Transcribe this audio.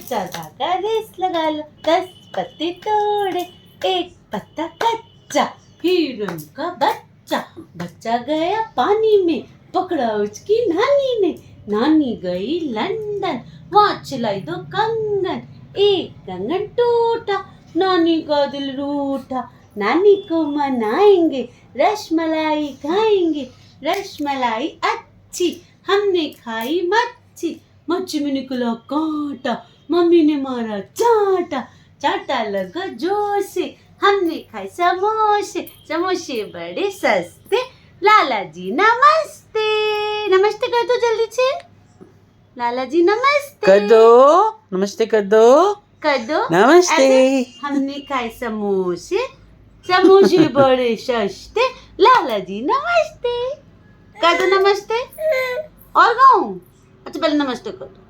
कच्चा धागा रेस लगा लो, 10 पत्ते तोड़े, एक पत्ता कच्चा, हिरण का बच्चा। बच्चा गया पानी में, पकड़ा उसकी नानी ने। नानी गई लंदन, वहाँ चलाई 2 कंगन, एक कंगन टूटा, नानी का दिल रूठा। नानी को मनाएंगे, रसमलाई खाएंगे, रसमलाई अच्छी, हमने खाई मच्छी, मच्छी में निकला कांटा, मम्मी ने मारा चाटा, चाटा लगा जोर से, हमने खाए समोसे, समोसे बड़े सस्ते, लाला जी नमस्ते। नमस्ते कर दो जल्दी से, लाला जी नमस्ते कर दो, नमस्ते कर दो, कर दो नमस्ते। ऐसे हमने खाए समोसे, समोसे बड़े सस्ते, लाला जी नमस्ते कर दो। नमस्ते और गाऊं? अच्छा पहले नमस्ते कर दो।